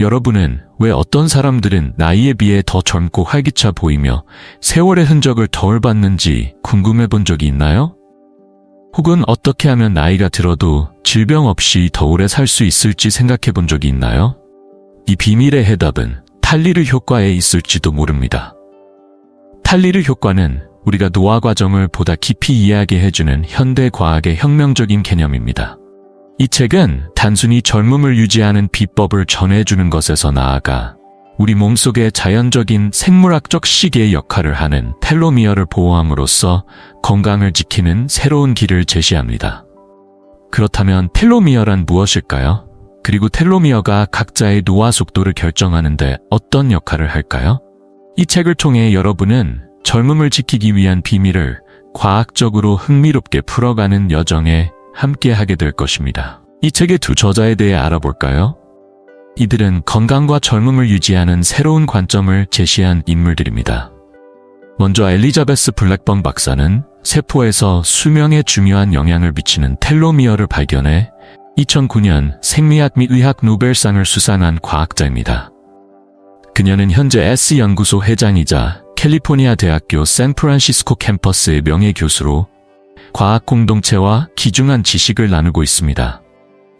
여러분은 왜 어떤 사람들은 나이에 비해 더 젊고 활기차 보이며 세월의 흔적을 덜 받는지 궁금해 본 적이 있나요? 혹은 어떻게 하면 나이가 들어도 질병 없이 더 오래 살 수 있을지 생각해 본 적이 있나요? 이 비밀의 해답은 탈리르 효과에 있을지도 모릅니다. 탈리르 효과는 우리가 노화 과정을 보다 깊이 이해하게 해주는 현대 과학의 혁명적인 개념입니다. 이 책은 단순히 젊음을 유지하는 비법을 전해주는 것에서 나아가 우리 몸속의 자연적인 생물학적 시계의 역할을 하는 텔로미어를 보호함으로써 건강을 지키는 새로운 길을 제시합니다. 그렇다면 텔로미어란 무엇일까요? 그리고 텔로미어가 각자의 노화 속도를 결정하는데 어떤 역할을 할까요? 이 책을 통해 여러분은 젊음을 지키기 위한 비밀을 과학적으로 흥미롭게 풀어가는 여정에 함께하게 될 것입니다. 이 책의 두 저자에 대해 알아볼까요? 이들은 건강과 젊음을 유지하는 새로운 관점을 제시한 인물들입니다. 먼저 엘리자베스 블랙번 박사는 세포에서 수명에 중요한 영향을 미치는 텔로미어를 발견해 2009년 생리학 및 의학 노벨상을 수상한 과학자입니다. 그녀는 현재 S연구소 회장이자 캘리포니아 대학교 샌프란시스코 캠퍼스의 명예교수로 과학 공동체와 귀중한 지식을 나누고 있습니다.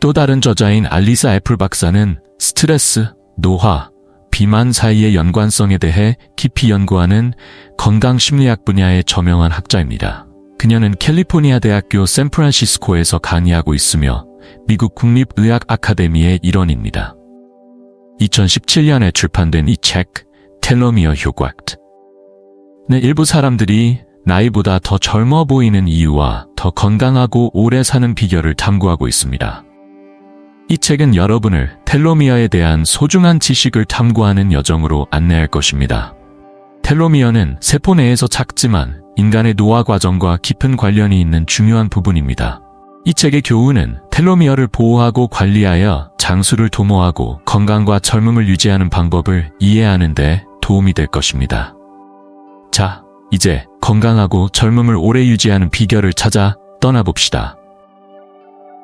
또 다른 저자인 알리사 애플 박사는 스트레스, 노화, 비만 사이의 연관성에 대해 깊이 연구하는 건강심리학 분야의 저명한 학자입니다. 그녀는 캘리포니아 대학교 샌프란시스코에서 강의하고 있으며 미국 국립의학 아카데미의 일원입니다. 2017년에 출판된 이 책, 텔로미어 효과. 일부 사람들이 나이보다 더 젊어 보이는 이유와 더 건강하고 오래 사는 비결을 탐구하고 있습니다. 이 책은 여러분을 텔로미어에 대한 소중한 지식을 탐구하는 여정으로 안내할 것입니다. 텔로미어는 세포 내에서 작지만 인간의 노화 과정과 깊은 관련이 있는 중요한 부분입니다. 이 책의 교훈은 텔로미어를 보호하고 관리하여 장수를 도모하고 건강과 젊음을 유지하는 방법을 이해하는 데 도움이 될 것입니다. 자, 이제 건강하고 젊음을 오래 유지하는 비결을 찾아 떠나봅시다.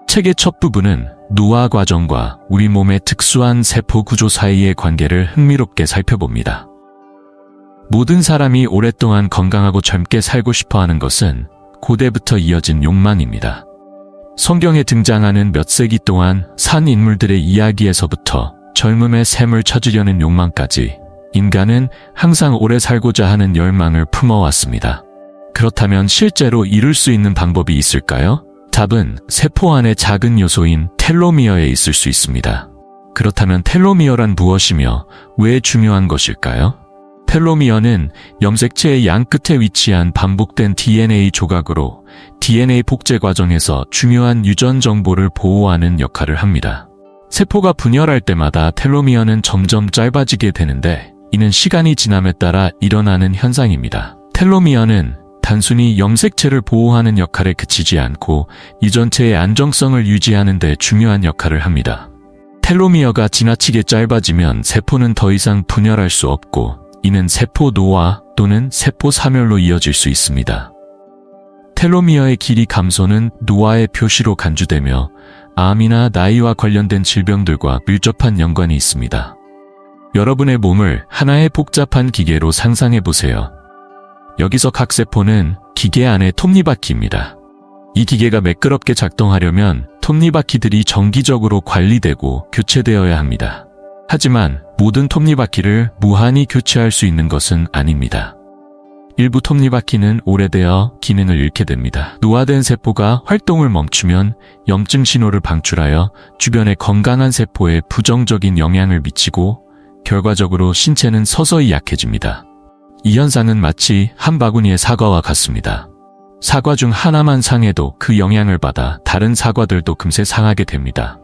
책의 첫 부분은 노화 과정과 우리 몸의 특수한 세포 구조 사이의 관계를 흥미롭게 살펴봅니다. 모든 사람이 오랫동안 건강하고 젊게 살고 싶어하는 것은 고대부터 이어진 욕망입니다. 성경에 등장하는 몇 세기 동안 산 인물들의 이야기에서부터 젊음의 샘을 찾으려는 욕망까지 인간은 항상 오래 살고자 하는 열망을 품어왔습니다. 그렇다면 실제로 이룰 수 있는 방법이 있을까요? 답은 세포 안의 작은 요소인 텔로미어에 있을 수 있습니다. 그렇다면 텔로미어란 무엇이며 왜 중요한 것일까요? 텔로미어는 염색체의 양 끝에 위치한 반복된 DNA 조각으로 DNA 복제 과정에서 중요한 유전 정보를 보호하는 역할을 합니다. 세포가 분열할 때마다 텔로미어는 점점 짧아지게 되는데 이는 시간이 지남에 따라 일어나는 현상입니다. 텔로미어는 단순히 염색체를 보호하는 역할에 그치지 않고 유전체의 안정성을 유지하는 데 중요한 역할을 합니다. 텔로미어가 지나치게 짧아지면 세포는 더 이상 분열할 수 없고 이는 세포 노화 또는 세포 사멸로 이어질 수 있습니다. 텔로미어의 길이 감소는 노화의 표시로 간주되며 암이나 나이와 관련된 질병들과 밀접한 연관이 있습니다. 여러분의 몸을 하나의 복잡한 기계로 상상해 보세요. 여기서 각 세포는 기계 안의 톱니바퀴입니다. 이 기계가 매끄럽게 작동하려면 톱니바퀴들이 정기적으로 관리되고 교체되어야 합니다. 하지만 모든 톱니바퀴를 무한히 교체할 수 있는 것은 아닙니다. 일부 톱니바퀴는 오래되어 기능을 잃게 됩니다. 노화된 세포가 활동을 멈추면 염증 신호를 방출하여 주변의 건강한 세포에 부정적인 영향을 미치고 결과적으로 신체는 서서히 약해집니다. 이 현상은 마치 한 바구니의 사과와 같습니다. 사과 중 하나만 상해도 그 영향을 받아 다른 사과들도 금세 상하게 됩니다.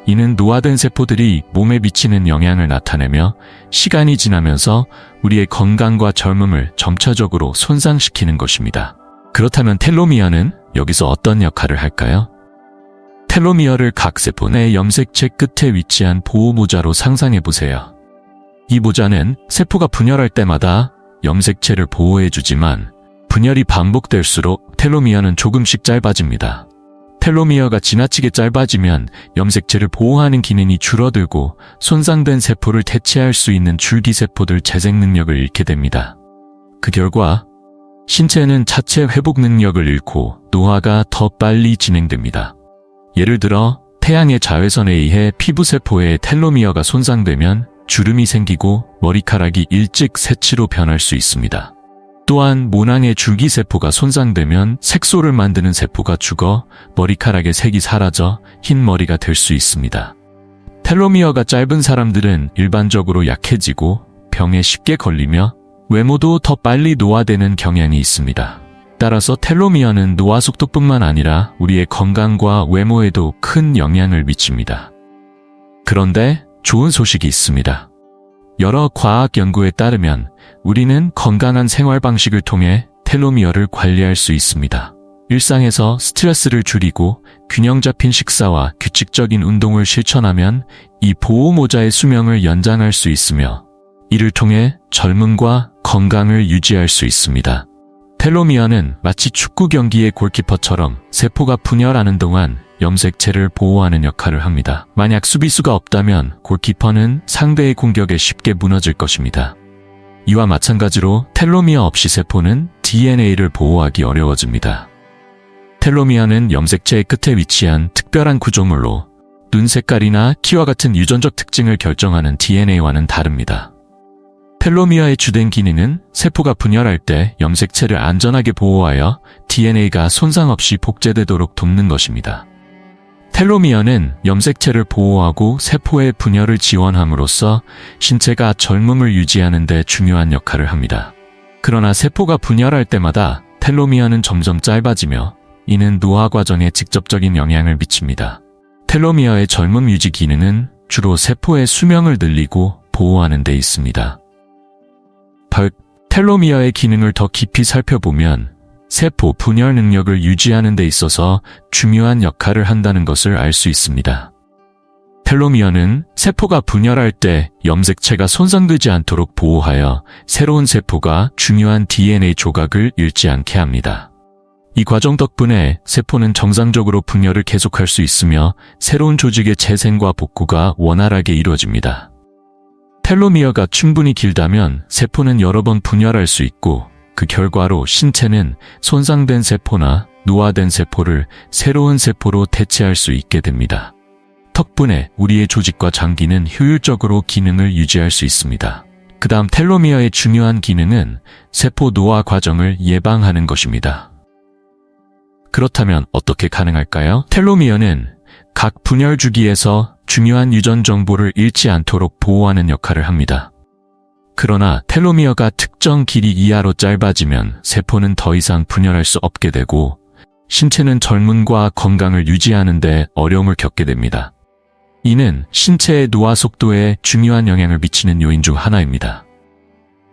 이는 노화된 세포들이 몸에 미치는 영향을 나타내며 시간이 지나면서 우리의 건강과 젊음을 점차적으로 손상시키는 것입니다. 그렇다면 텔로미어는 여기서 어떤 역할을 할까요? 텔로미어를 각 세포 내 염색체 끝에 위치한 보호 모자로 상상해 보세요. 이 모자는 세포가 분열할 때마다 염색체를 보호해주지만 분열이 반복될수록 텔로미어는 조금씩 짧아집니다. 텔로미어가 지나치게 짧아지면 염색체를 보호하는 기능이 줄어들고 손상된 세포를 대체할 수 있는 줄기세포들 재생 능력을 잃게 됩니다. 그 결과 신체는 자체 회복 능력을 잃고 노화가 더 빨리 진행됩니다. 예를 들어 태양의 자외선에 의해 피부세포의 텔로미어가 손상되면 주름이 생기고 머리카락이 일찍 새치로 변할 수 있습니다. 또한 모낭의 줄기세포가 손상되면 색소를 만드는 세포가 죽어 머리카락의 색이 사라져 흰 머리가 될 수 있습니다. 텔로미어가 짧은 사람들은 일반적으로 약해지고 병에 쉽게 걸리며 외모도 더 빨리 노화되는 경향이 있습니다. 따라서 텔로미어는 노화 속도뿐만 아니라 우리의 건강과 외모에도 큰 영향을 미칩니다. 그런데 좋은 소식이 있습니다. 여러 과학 연구에 따르면 우리는 건강한 생활 방식을 통해 텔로미어를 관리할 수 있습니다. 일상에서 스트레스를 줄이고 균형 잡힌 식사와 규칙적인 운동을 실천하면 이 보호모자의 수명을 연장할 수 있으며 이를 통해 젊음과 건강을 유지할 수 있습니다. 텔로미어는 마치 축구 경기의 골키퍼처럼 세포가 분열하는 동안 염색체를 보호하는 역할을 합니다. 만약 수비수가 없다면 골키퍼는 상대의 공격에 쉽게 무너질 것입니다. 이와 마찬가지로 텔로미어 없이 세포는 DNA를 보호하기 어려워집니다. 텔로미어는 염색체의 끝에 위치한 특별한 구조물로 눈 색깔이나 키와 같은 유전적 특징을 결정하는 DNA와는 다릅니다. 텔로미어의 주된 기능은 세포가 분열할 때 염색체를 안전하게 보호하여 DNA가 손상 없이 복제되도록 돕는 것입니다. 텔로미어는 염색체를 보호하고 세포의 분열을 지원함으로써 신체가 젊음을 유지하는 데 중요한 역할을 합니다. 그러나 세포가 분열할 때마다 텔로미어는 점점 짧아지며 이는 노화 과정에 직접적인 영향을 미칩니다. 텔로미어의 젊음 유지 기능은 주로 세포의 수명을 늘리고 보호하는 데 있습니다. 텔로미어의 기능을 더 깊이 살펴보면 세포 분열 능력을 유지하는 데 있어서 중요한 역할을 한다는 것을 알 수 있습니다. 텔로미어는 세포가 분열할 때 염색체가 손상되지 않도록 보호하여 새로운 세포가 중요한 DNA 조각을 잃지 않게 합니다. 이 과정 덕분에 세포는 정상적으로 분열을 계속할 수 있으며 새로운 조직의 재생과 복구가 원활하게 이루어집니다. 텔로미어가 충분히 길다면 세포는 여러 번 분열할 수 있고 그 결과로 신체는 손상된 세포나 노화된 세포를 새로운 세포로 대체할 수 있게 됩니다. 덕분에 우리의 조직과 장기는 효율적으로 기능을 유지할 수 있습니다. 그 다음 텔로미어의 중요한 기능은 세포 노화 과정을 예방하는 것입니다. 그렇다면 어떻게 가능할까요? 텔로미어는 각 분열 주기에서 중요한 유전 정보를 잃지 않도록 보호하는 역할을 합니다. 그러나 텔로미어가 특정 길이 이하로 짧아지면 세포는 더 이상 분열할 수 없게 되고 신체는 젊음과 건강을 유지하는 데 어려움을 겪게 됩니다. 이는 신체의 노화 속도에 중요한 영향을 미치는 요인 중 하나입니다.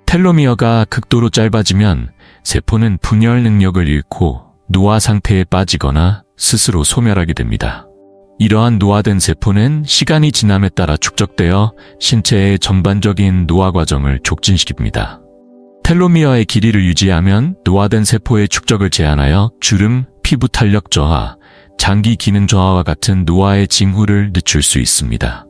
텔로미어가 극도로 짧아지면 세포는 분열 능력을 잃고 노화 상태에 빠지거나 스스로 소멸하게 됩니다. 이러한 노화된 세포는 시간이 지남에 따라 축적되어 신체의 전반적인 노화 과정을 촉진시킵니다. 텔로미어의 길이를 유지하면 노화된 세포의 축적을 제한하여 주름, 피부 탄력 저하, 장기 기능 저하와 같은 노화의 징후를 늦출 수 있습니다.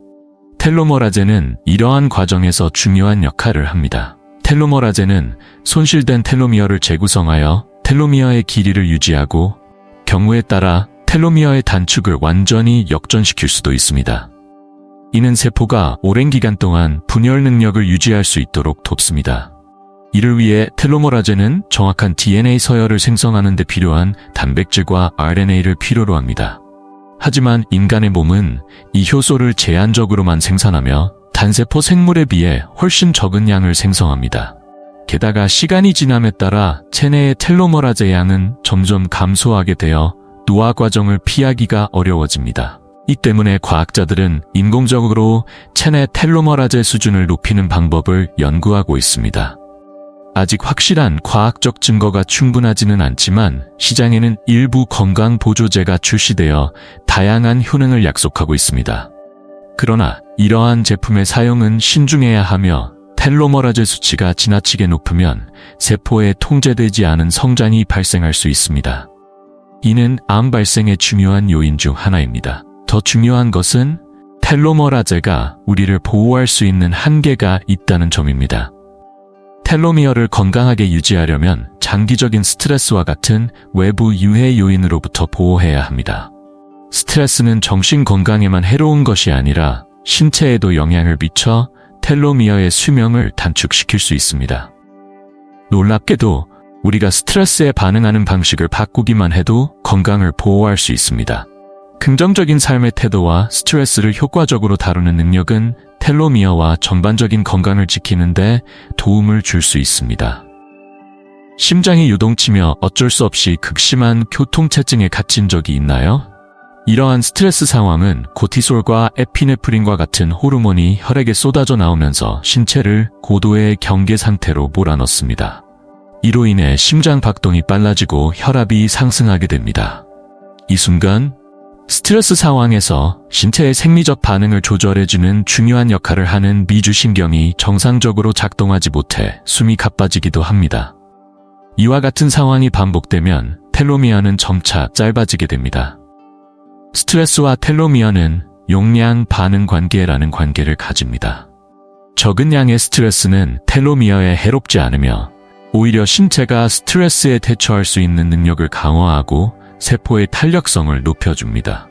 텔로머라제는 이러한 과정에서 중요한 역할을 합니다. 텔로머라제는 손실된 텔로미어를 재구성하여 텔로미어의 길이를 유지하고 경우에 따라 텔로미어의 단축을 완전히 역전시킬 수도 있습니다. 이는 세포가 오랜 기간 동안 분열 능력을 유지할 수 있도록 돕습니다. 이를 위해 텔로머라제는 정확한 DNA 서열을 생성하는 데 필요한 단백질과 RNA를 필요로 합니다. 하지만 인간의 몸은 이 효소를 제한적으로만 생산하며 단세포 생물에 비해 훨씬 적은 양을 생성합니다. 게다가 시간이 지남에 따라 체내의 텔로머라제 양은 점점 감소하게 되어 노화 과정을 피하기가 어려워집니다. 이 때문에 과학자들은 인공적으로 체내 텔로머라제 수준을 높이는 방법을 연구하고 있습니다. 아직 확실한 과학적 증거가 충분하지는 않지만 시장에는 일부 건강 보조제가 출시되어 다양한 효능을 약속하고 있습니다. 그러나 이러한 제품의 사용은 신중해야 하며 텔로머라제 수치가 지나치게 높으면 세포에 통제되지 않은 성장이 발생할 수 있습니다. 이는 암 발생의 중요한 요인 중 하나입니다. 더 중요한 것은 텔로머라제가 우리를 보호할 수 있는 한계가 있다는 점입니다. 텔로미어를 건강하게 유지하려면 장기적인 스트레스와 같은 외부 유해 요인으로부터 보호해야 합니다. 스트레스는 정신 건강에만 해로운 것이 아니라 신체에도 영향을 미쳐 텔로미어의 수명을 단축시킬 수 있습니다. 놀랍게도 우리가 스트레스에 반응하는 방식을 바꾸기만 해도 건강을 보호할 수 있습니다. 긍정적인 삶의 태도와 스트레스를 효과적으로 다루는 능력은 텔로미어와 전반적인 건강을 지키는 데 도움을 줄 수 있습니다. 심장이 요동치며 어쩔 수 없이 극심한 교통체증에 갇힌 적이 있나요? 이러한 스트레스 상황은 코티솔과 에피네프린과 같은 호르몬이 혈액에 쏟아져 나오면서 신체를 고도의 경계 상태로 몰아넣습니다. 이로 인해 심장 박동이 빨라지고 혈압이 상승하게 됩니다. 이 순간 스트레스 상황에서 신체의 생리적 반응을 조절해주는 중요한 역할을 하는 미주신경이 정상적으로 작동하지 못해 숨이 가빠지기도 합니다. 이와 같은 상황이 반복되면 텔로미어는 점차 짧아지게 됩니다. 스트레스와 텔로미어는 용량 반응 관계라는 관계를 가집니다. 적은 양의 스트레스는 텔로미어에 해롭지 않으며 오히려 신체가 스트레스에 대처할 수 있는 능력을 강화하고 세포의 탄력성을 높여줍니다.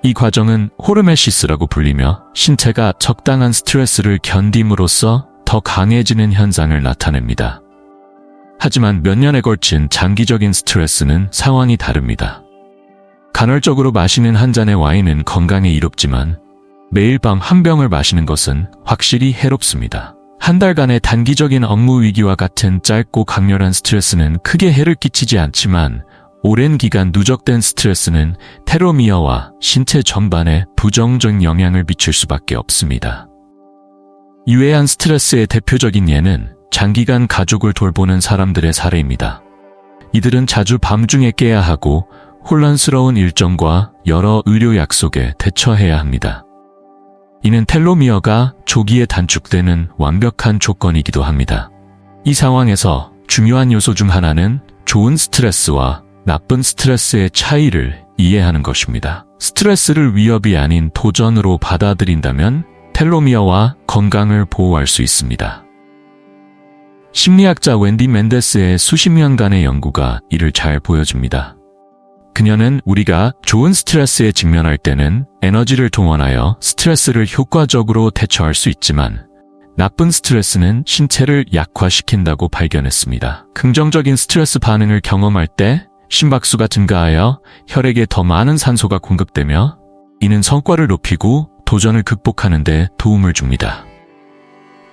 이 과정은 호르메시스라고 불리며 신체가 적당한 스트레스를 견딤으로써 더 강해지는 현상을 나타냅니다. 하지만 몇 년에 걸친 장기적인 스트레스는 상황이 다릅니다. 간헐적으로 마시는 한 잔의 와인은 건강에 이롭지만 매일 밤 한 병을 마시는 것은 확실히 해롭습니다. 한 달간의 단기적인 업무 위기와 같은 짧고 강렬한 스트레스는 크게 해를 끼치지 않지만 오랜 기간 누적된 스트레스는 텔로미어와 신체 전반에 부정적 영향을 미칠 수밖에 없습니다. 유해한 스트레스의 대표적인 예는 장기간 가족을 돌보는 사람들의 사례입니다. 이들은 자주 밤중에 깨야 하고 혼란스러운 일정과 여러 의료 약속에 대처해야 합니다. 이는 텔로미어가 조기에 단축되는 완벽한 조건이기도 합니다. 이 상황에서 중요한 요소 중 하나는 좋은 스트레스와 나쁜 스트레스의 차이를 이해하는 것입니다. 스트레스를 위협이 아닌 도전으로 받아들인다면 텔로미어와 건강을 보호할 수 있습니다. 심리학자 웬디 맨데스의 수십 년간의 연구가 이를 잘 보여줍니다. 그녀는 우리가 좋은 스트레스에 직면할 때는 에너지를 동원하여 스트레스를 효과적으로 대처할 수 있지만 나쁜 스트레스는 신체를 약화시킨다고 발견했습니다. 긍정적인 스트레스 반응을 경험할 때 심박수가 증가하여 혈액에 더 많은 산소가 공급되며 이는 성과를 높이고 도전을 극복하는 데 도움을 줍니다.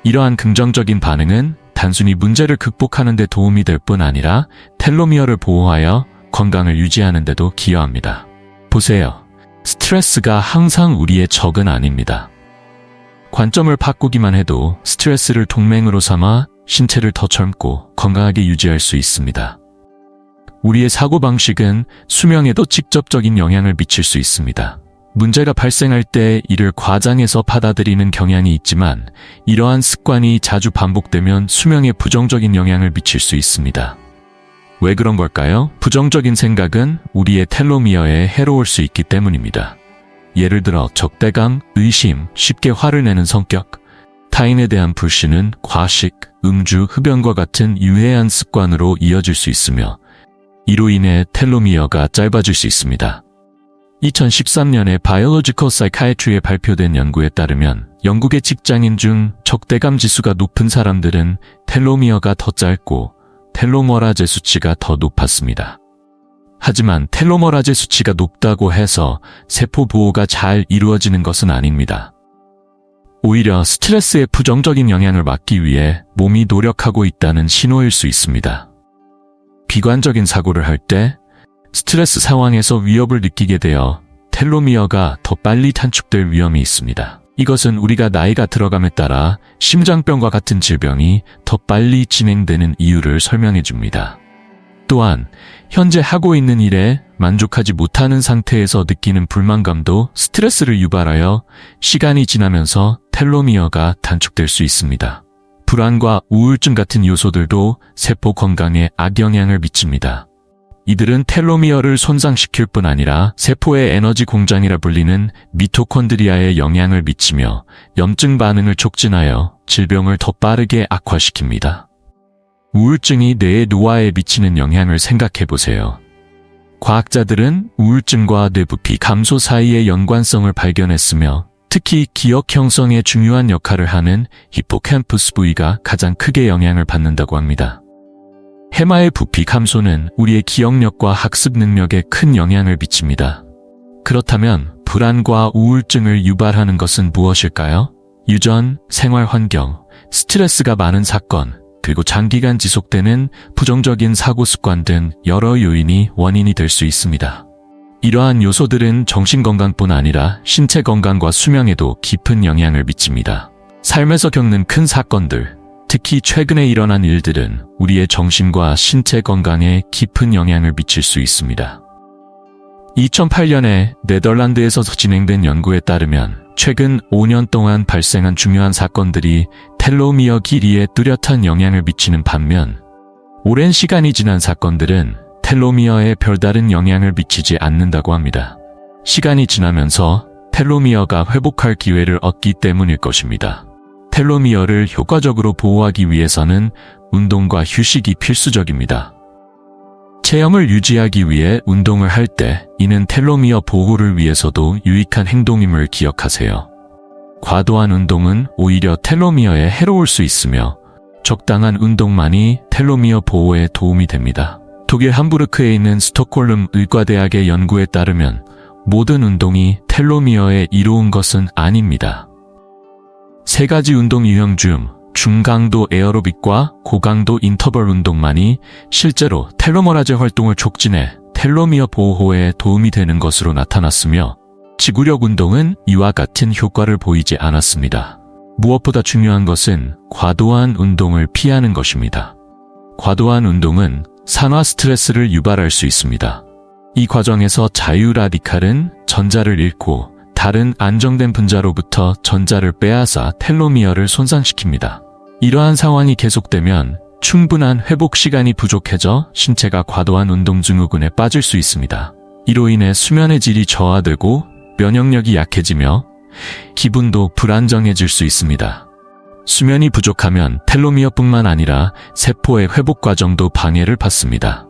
이러한 긍정적인 반응은 단순히 문제를 극복하는 데 도움이 될 뿐 아니라 텔로미어를 보호하여 건강을 유지하는 데도 기여합니다. 보세요. 스트레스가 항상 우리의 적은 아닙니다. 관점을 바꾸기만 해도 스트레스를 동맹으로 삼아 신체를 더 젊고 건강하게 유지할 수 있습니다. 우리의 사고방식은 수명에도 직접적인 영향을 미칠 수 있습니다. 문제가 발생할 때 이를 과장해서 받아들이는 경향이 있지만 이러한 습관이 자주 반복되면 수명에 부정적인 영향을 미칠 수 있습니다. 왜 그런 걸까요? 부정적인 생각은 우리의 텔로미어에 해로울 수 있기 때문입니다. 예를 들어 적대감, 의심, 쉽게 화를 내는 성격, 타인에 대한 불신은 과식, 음주, 흡연과 같은 유해한 습관으로 이어질 수 있으며 이로 인해 텔로미어가 짧아질 수 있습니다. 2013년에 Biological Psychiatry에 발표된 연구에 따르면 영국의 직장인 중 적대감 지수가 높은 사람들은 텔로미어가 더 짧고 텔로머라제 수치가 더 높았습니다. 하지만 텔로머라제 수치가 높다고 해서 세포 보호가 잘 이루어지는 것은 아닙니다. 오히려 스트레스의 부정적인 영향을 막기 위해 몸이 노력하고 있다는 신호일 수 있습니다. 비관적인 사고를 할 때 스트레스 상황에서 위협을 느끼게 되어 텔로미어가 더 빨리 단축될 위험이 있습니다. 이것은 우리가 나이가 들어감에 따라 심장병과 같은 질병이 더 빨리 진행되는 이유를 설명해 줍니다. 또한 현재 하고 있는 일에 만족하지 못하는 상태에서 느끼는 불만감도 스트레스를 유발하여 시간이 지나면서 텔로미어가 단축될 수 있습니다. 불안과 우울증 같은 요소들도 세포 건강에 악영향을 미칩니다. 이들은 텔로미어를 손상시킬 뿐 아니라 세포의 에너지 공장이라 불리는 미토콘드리아에 영향을 미치며 염증 반응을 촉진하여 질병을 더 빠르게 악화시킵니다. 우울증이 뇌의 노화에 미치는 영향을 생각해 보세요. 과학자들은 우울증과 뇌부피 감소 사이의 연관성을 발견했으며 특히 기억 형성에 중요한 역할을 하는 히포캠퍼스 부위가 가장 크게 영향을 받는다고 합니다. 해마의 부피 감소는 우리의 기억력과 학습 능력에 큰 영향을 미칩니다. 그렇다면 불안과 우울증을 유발하는 것은 무엇일까요? 유전, 생활 환경, 스트레스가 많은 사건, 그리고 장기간 지속되는 부정적인 사고 습관 등 여러 요인이 원인이 될 수 있습니다. 이러한 요소들은 정신건강뿐 아니라 신체 건강과 수명에도 깊은 영향을 미칩니다. 삶에서 겪는 큰 사건들, 특히 최근에 일어난 일들은 우리의 정신과 신체 건강에 깊은 영향을 미칠 수 있습니다. 2008년에 네덜란드에서 진행된 연구에 따르면 최근 5년 동안 발생한 중요한 사건들이 텔로미어 길이에 뚜렷한 영향을 미치는 반면 오랜 시간이 지난 사건들은 텔로미어에 별다른 영향을 미치지 않는다고 합니다. 시간이 지나면서 텔로미어가 회복할 기회를 얻기 때문일 것입니다. 텔로미어를 효과적으로 보호하기 위해서는 운동과 휴식이 필수적입니다. 체형을 유지하기 위해 운동을 할 때 이는 텔로미어 보호를 위해서도 유익한 행동임을 기억하세요. 과도한 운동은 오히려 텔로미어에 해로울 수 있으며 적당한 운동만이 텔로미어 보호에 도움이 됩니다. 독일 함부르크에 있는 스톡홀름 의과대학의 연구에 따르면 모든 운동이 텔로미어에 이로운 것은 아닙니다. 3가지 운동 유형 중 중강도 에어로빅과 고강도 인터벌 운동만이 실제로 텔로머라제 활동을 촉진해 텔로미어 보호에 도움이 되는 것으로 나타났으며 지구력 운동은 이와 같은 효과를 보이지 않았습니다. 무엇보다 중요한 것은 과도한 운동을 피하는 것입니다. 과도한 운동은 산화 스트레스를 유발할 수 있습니다. 이 과정에서 자유 라디칼은 전자를 잃고 다른 안정된 분자로부터 전자를 빼앗아 텔로미어를 손상시킵니다. 이러한 상황이 계속되면 충분한 회복 시간이 부족해져 신체가 과도한 운동 증후군에 빠질 수 있습니다. 이로 인해 수면의 질이 저하되고 면역력이 약해지며 기분도 불안정해질 수 있습니다. 수면이 부족하면 텔로미어뿐만 아니라 세포의 회복 과정도 방해를 받습니다.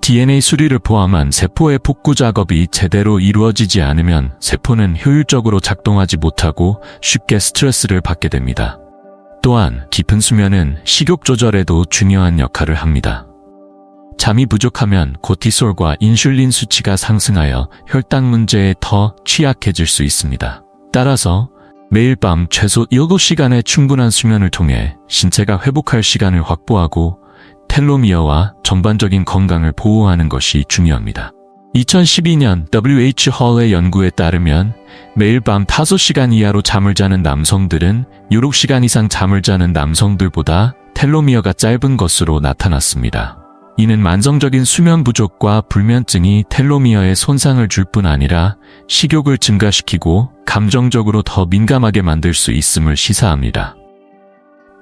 DNA 수리를 포함한 세포의 복구 작업이 제대로 이루어지지 않으면 세포는 효율적으로 작동하지 못하고 쉽게 스트레스를 받게 됩니다. 또한 깊은 수면은 식욕 조절에도 중요한 역할을 합니다. 잠이 부족하면 코티솔과 인슐린 수치가 상승하여 혈당 문제에 더 취약해질 수 있습니다. 따라서 매일 밤 최소 7시간의 충분한 수면을 통해 신체가 회복할 시간을 확보하고 텔로미어와 전반적인 건강을 보호하는 것이 중요합니다. 2012년 WH 헐의 연구에 따르면 매일 밤 5시간 이하로 잠을 자는 남성들은 6시간 이상 잠을 자는 남성들보다 텔로미어가 짧은 것으로 나타났습니다. 이는 만성적인 수면 부족과 불면증이 텔로미어에 손상을 줄 뿐 아니라 식욕을 증가시키고 감정적으로 더 민감하게 만들 수 있음을 시사합니다.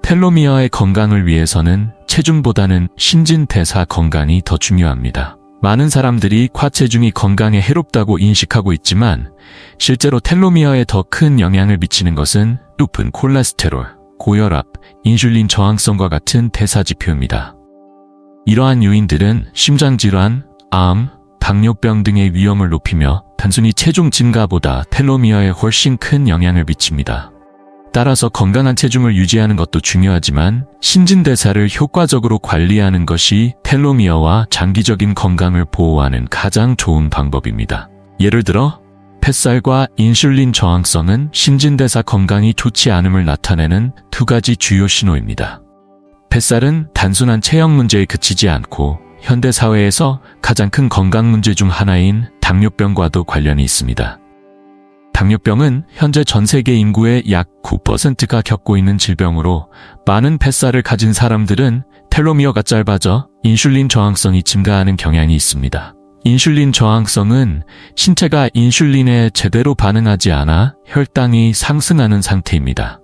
텔로미어의 건강을 위해서는 체중보다는 신진대사 건강이 더 중요합니다. 많은 사람들이 과체중이 건강에 해롭다고 인식하고 있지만 실제로 텔로미어에 더 큰 영향을 미치는 것은 높은 콜레스테롤, 고혈압, 인슐린 저항성과 같은 대사지표입니다. 이러한 요인들은 심장질환, 암, 당뇨병 등의 위험을 높이며 단순히 체중 증가보다 텔로미어에 훨씬 큰 영향을 미칩니다. 따라서 건강한 체중을 유지하는 것도 중요하지만 신진대사를 효과적으로 관리하는 것이 텔로미어와 장기적인 건강을 보호하는 가장 좋은 방법입니다. 예를 들어 뱃살과 인슐린 저항성은 신진대사 건강이 좋지 않음을 나타내는 2가지 주요 신호입니다. 뱃살은 단순한 체형 문제에 그치지 않고 현대 사회에서 가장 큰 건강 문제 중 하나인 당뇨병과도 관련이 있습니다. 당뇨병은 현재 전 세계 인구의 약 9%가 겪고 있는 질병으로 많은 뱃살을 가진 사람들은 텔로미어가 짧아져 인슐린 저항성이 증가하는 경향이 있습니다. 인슐린 저항성은 신체가 인슐린에 제대로 반응하지 않아 혈당이 상승하는 상태입니다.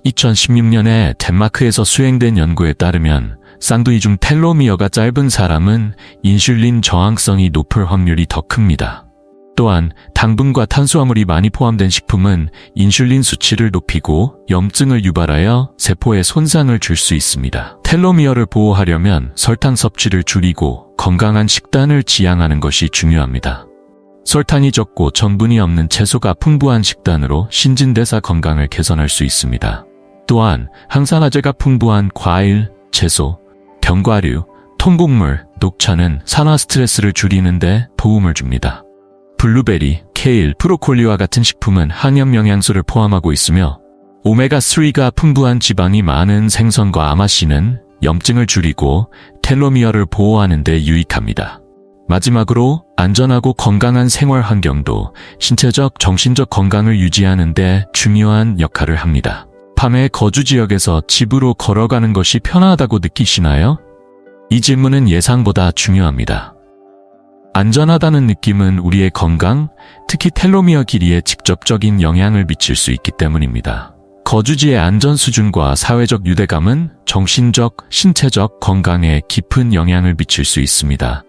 2016년에 덴마크에서 수행된 연구에 따르면 쌍둥이 중 텔로미어가 짧은 사람은 인슐린 저항성이 높을 확률이 더 큽니다. 또한 당분과 탄수화물이 많이 포함된 식품은 인슐린 수치를 높이고 염증을 유발하여 세포에 손상을 줄 수 있습니다. 텔로미어를 보호하려면 설탕 섭취를 줄이고 건강한 식단을 지향하는 것이 중요합니다. 설탕이 적고 전분이 없는 채소가 풍부한 식단으로 신진대사 건강을 개선할 수 있습니다. 또한 항산화제가 풍부한 과일, 채소, 견과류, 통곡물, 녹차는 산화 스트레스를 줄이는 데 도움을 줍니다. 블루베리, 케일, 브로콜리와 같은 식품은 항염 영양소를 포함하고 있으며 오메가3가 풍부한 지방이 많은 생선과 아마씨는 염증을 줄이고 텔로미어를 보호하는 데 유익합니다. 마지막으로 안전하고 건강한 생활 환경도 신체적, 정신적 건강을 유지하는 데 중요한 역할을 합니다. 밤에 거주 지역에서 집으로 걸어가는 것이 편하다고 느끼시나요? 이 질문은 예상보다 중요합니다. 안전하다는 느낌은 우리의 건강, 특히 텔로미어 길이에 직접적인 영향을 미칠 수 있기 때문입니다. 거주지의 안전 수준과 사회적 유대감은 정신적, 신체적 건강에 깊은 영향을 미칠 수 있습니다.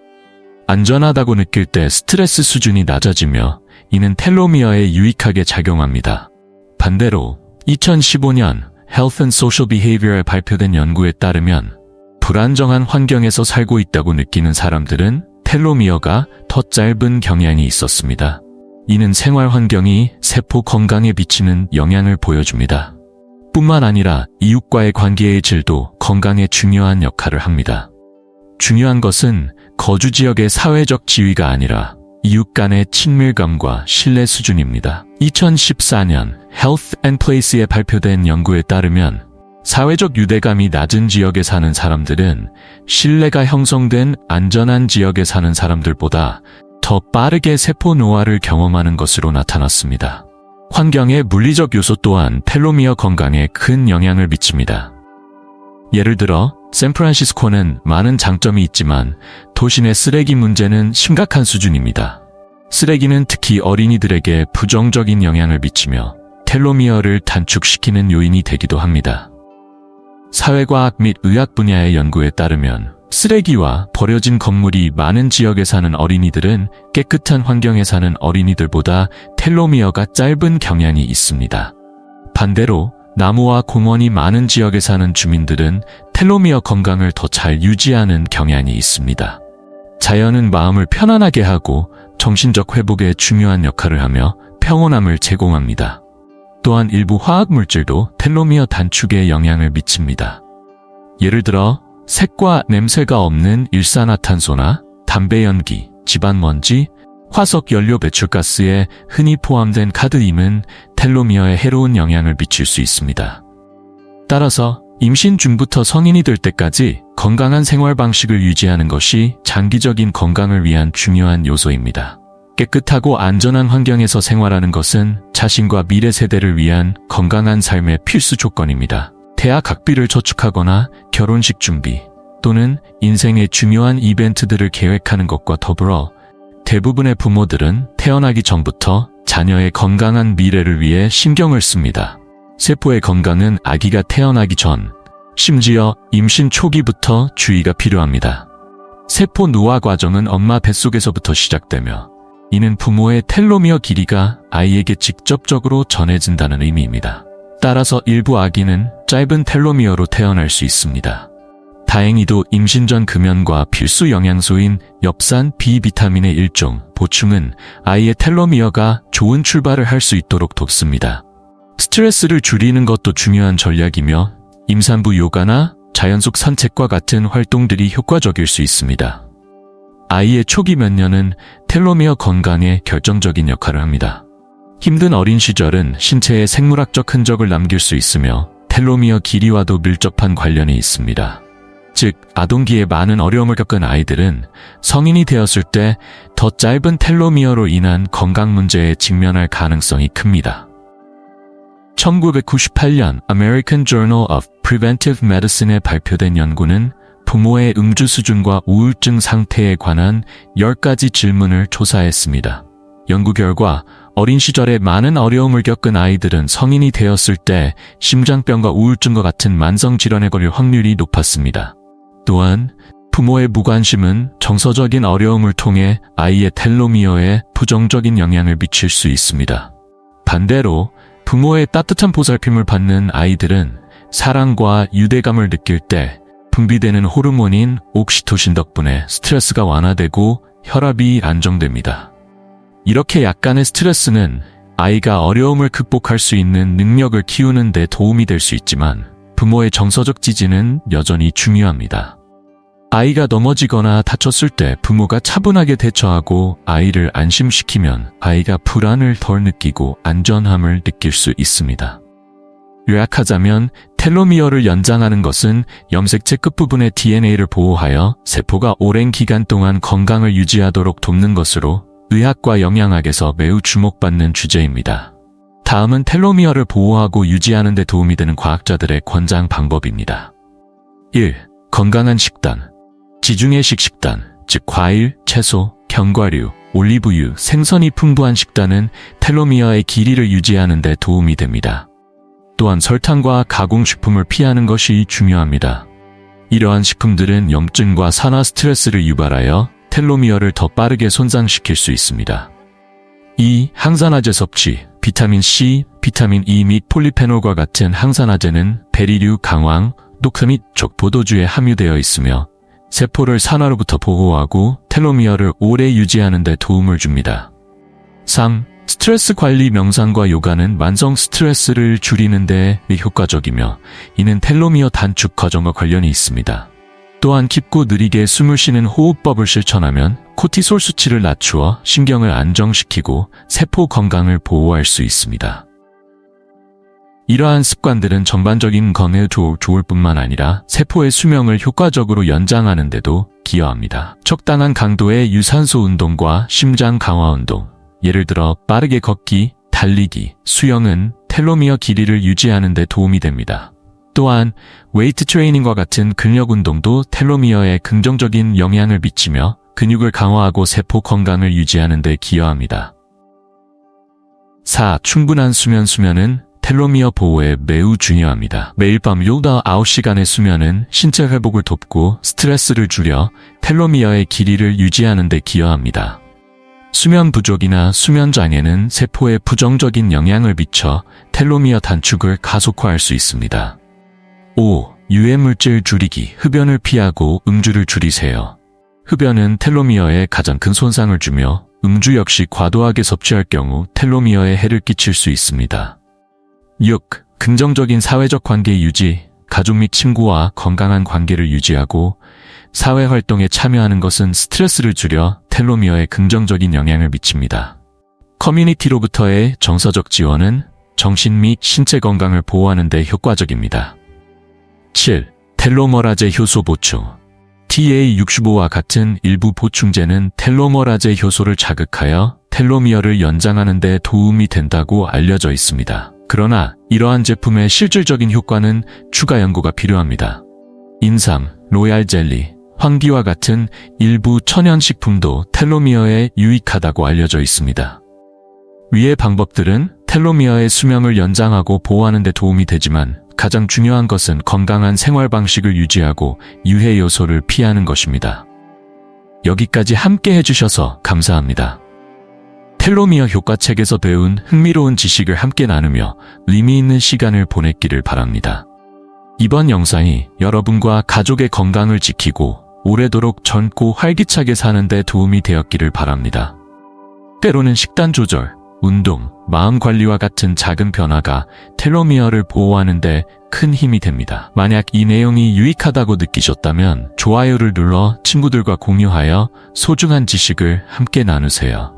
안전하다고 느낄 때 스트레스 수준이 낮아지며 이는 텔로미어에 유익하게 작용합니다. 반대로 2015년 Health and Social Behavior에 발표된 연구에 따르면 불안정한 환경에서 살고 있다고 느끼는 사람들은 텔로미어가 더 짧은 경향이 있었습니다. 이는 생활 환경이 세포 건강에 미치는 영향을 보여줍니다. 뿐만 아니라 이웃과의 관계의 질도 건강에 중요한 역할을 합니다. 중요한 것은 거주 지역의 사회적 지위가 아니라 이웃 간의 친밀감과 신뢰 수준입니다. 2014년 Health and Place에 발표된 연구에 따르면 사회적 유대감이 낮은 지역에 사는 사람들은 신뢰가 형성된 안전한 지역에 사는 사람들보다 더 빠르게 세포 노화를 경험하는 것으로 나타났습니다. 환경의 물리적 요소 또한 텔로미어 건강에 큰 영향을 미칩니다. 예를 들어 샌프란시스코는 많은 장점이 있지만 도시 내 쓰레기 문제는 심각한 수준입니다. 쓰레기는 특히 어린이들에게 부정적인 영향을 미치며 텔로미어를 단축시키는 요인이 되기도 합니다. 사회과학 및 의학 분야의 연구에 따르면 쓰레기와 버려진 건물이 많은 지역에 사는 어린이들은 깨끗한 환경에 사는 어린이들보다 텔로미어가 짧은 경향이 있습니다. 반대로 나무와 공원이 많은 지역에 사는 주민들은 텔로미어 건강을 더 잘 유지하는 경향이 있습니다. 자연은 마음을 편안하게 하고 정신적 회복에 중요한 역할을 하며 평온함을 제공합니다. 또한 일부 화학 물질도 텔로미어 단축에 영향을 미칩니다. 예를 들어 색과 냄새가 없는 일산화탄소나 담배 연기, 집안먼지, 화석 연료 배출가스에 흔히 포함된 카드뮴은 텔로미어에 해로운 영향을 미칠 수 있습니다. 따라서 임신 중부터 성인이 될 때까지 건강한 생활 방식을 유지하는 것이 장기적인 건강을 위한 중요한 요소입니다. 깨끗하고 안전한 환경에서 생활하는 것은 자신과 미래 세대를 위한 건강한 삶의 필수 조건입니다. 대학 학비를 저축하거나 결혼식 준비 또는 인생의 중요한 이벤트들을 계획하는 것과 더불어 대부분의 부모들은 태어나기 전부터 자녀의 건강한 미래를 위해 신경을 씁니다. 세포의 건강은 아기가 태어나기 전, 심지어 임신 초기부터 주의가 필요합니다. 세포 노화 과정은 엄마 뱃속에서부터 시작되며 이는 부모의 텔로미어 길이가 아이에게 직접적으로 전해진다는 의미입니다. 따라서 일부 아기는 짧은 텔로미어로 태어날 수 있습니다. 다행히도 임신 전 금연과 필수 영양소인 엽산 B비타민의 일종 보충은 아이의 텔로미어가 좋은 출발을 할 수 있도록 돕습니다. 스트레스를 줄이는 것도 중요한 전략이며 임산부 요가나 자연 속 산책과 같은 활동들이 효과적일 수 있습니다. 아이의 초기 몇 년은 텔로미어 건강에 결정적인 역할을 합니다. 힘든 어린 시절은 신체에 생물학적 흔적을 남길 수 있으며 텔로미어 길이와도 밀접한 관련이 있습니다. 즉, 아동기에 많은 어려움을 겪은 아이들은 성인이 되었을 때 더 짧은 텔로미어로 인한 건강 문제에 직면할 가능성이 큽니다. 1998년 American Journal of Preventive Medicine에 발표된 연구는 부모의 음주 수준과 우울증 상태에 관한 10가지 질문을 조사했습니다. 연구 결과 어린 시절에 많은 어려움을 겪은 아이들은 성인이 되었을 때 심장병과 우울증과 같은 만성질환에 걸릴 확률이 높았습니다. 또한 부모의 무관심은 정서적인 어려움을 통해 아이의 텔로미어에 부정적인 영향을 미칠 수 있습니다. 반대로 부모의 따뜻한 보살핌을 받는 아이들은 사랑과 유대감을 느낄 때 분비되는 호르몬인 옥시토신 덕분에 스트레스가 완화되고 혈압이 안정됩니다. 이렇게 약간의 스트레스는 아이가 어려움을 극복할 수 있는 능력을 키우는 데 도움이 될 수 있지만 부모의 정서적 지지는 여전히 중요합니다. 아이가 넘어지거나 다쳤을 때 부모가 차분하게 대처하고 아이를 안심시키면 아이가 불안을 덜 느끼고 안전함을 느낄 수 있습니다. 요약하자면 텔로미어를 연장하는 것은 염색체 끝부분의 DNA를 보호하여 세포가 오랜 기간 동안 건강을 유지하도록 돕는 것으로 의학과 영양학에서 매우 주목받는 주제입니다. 다음은 텔로미어를 보호하고 유지하는 데 도움이 되는 과학자들의 권장 방법입니다. 1. 건강한 식단. 지중해식 식단, 즉 과일, 채소, 견과류, 올리브유, 생선이 풍부한 식단은 텔로미어의 길이를 유지하는 데 도움이 됩니다. 또한 설탕과 가공식품을 피하는 것이 중요합니다. 이러한 식품들은 염증과 산화 스트레스를 유발하여 텔로미어를 더 빠르게 손상시킬 수 있습니다. 2. 항산화제 섭취. 비타민 C, 비타민 E 및 폴리페놀과 같은 항산화제는 베리류, 강황, 녹차 및 족포도주에 함유되어 있으며 세포를 산화로부터 보호하고 텔로미어를 오래 유지하는 데 도움을 줍니다. 3. 스트레스 관리 명상과 요가는 만성 스트레스를 줄이는 데 효과적이며 이는 텔로미어 단축 과정과 관련이 있습니다. 또한 깊고 느리게 숨을 쉬는 호흡법을 실천하면 코티솔 수치를 낮추어 신경을 안정시키고 세포 건강을 보호할 수 있습니다. 이러한 습관들은 전반적인 건강에 좋을 뿐만 아니라 세포의 수명을 효과적으로 연장하는 데도 기여합니다. 적당한 강도의 유산소 운동과 심장 강화 운동, 예를 들어 빠르게 걷기, 달리기, 수영은 텔로미어 길이를 유지하는 데 도움이 됩니다. 또한 웨이트 트레이닝과 같은 근력 운동도 텔로미어에 긍정적인 영향을 미치며 근육을 강화하고 세포 건강을 유지하는 데 기여합니다. 4. 충분한 수면은 텔로미어 보호에 매우 중요합니다. 매일 밤 6-9시간의 수면은 신체 회복을 돕고 스트레스를 줄여 텔로미어의 길이를 유지하는 데 기여합니다. 수면 부족이나 수면 장애는 세포에 부정적인 영향을 미쳐 텔로미어 단축을 가속화할 수 있습니다. 5. 유해물질 줄이기. 흡연을 피하고 음주를 줄이세요. 흡연은 텔로미어에 가장 큰 손상을 주며 음주 역시 과도하게 섭취할 경우 텔로미어에 해를 끼칠 수 있습니다. 6. 긍정적인 사회적 관계 유지. 가족 및 친구와 건강한 관계를 유지하고 사회활동에 참여하는 것은 스트레스를 줄여 텔로미어에 긍정적인 영향을 미칩니다. 커뮤니티로부터의 정서적 지원은 정신 및 신체 건강을 보호하는 데 효과적입니다. 7. 텔로머라제 효소 보충. TA65와 같은 일부 보충제는 텔로머라제 효소를 자극하여 텔로미어를 연장하는 데 도움이 된다고 알려져 있습니다. 그러나 이러한 제품의 실질적인 효과는 추가 연구가 필요합니다. 인삼, 로얄 젤리, 황기와 같은 일부 천연식품도 텔로미어에 유익하다고 알려져 있습니다. 위의 방법들은 텔로미어의 수명을 연장하고 보호하는 데 도움이 되지만 가장 중요한 것은 건강한 생활 방식을 유지하고 유해 요소를 피하는 것입니다. 여기까지 함께 해주셔서 감사합니다. 텔로미어 효과책에서 배운 흥미로운 지식을 함께 나누며 의미 있는 시간을 보냈기를 바랍니다. 이번 영상이 여러분과 가족의 건강을 지키고 오래도록 젊고 활기차게 사는 데 도움이 되었기를 바랍니다. 때로는 식단 조절, 운동, 마음 관리와 같은 작은 변화가 텔로미어를 보호하는 데 큰 힘이 됩니다. 만약 이 내용이 유익하다고 느끼셨다면 좋아요를 눌러 친구들과 공유하여 소중한 지식을 함께 나누세요.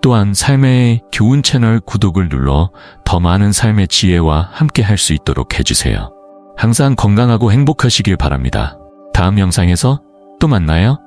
또한 삶의 교훈 채널 구독을 눌러 더 많은 삶의 지혜와 함께 할 수 있도록 해주세요. 항상 건강하고 행복하시길 바랍니다. 다음 영상에서 또 만나요.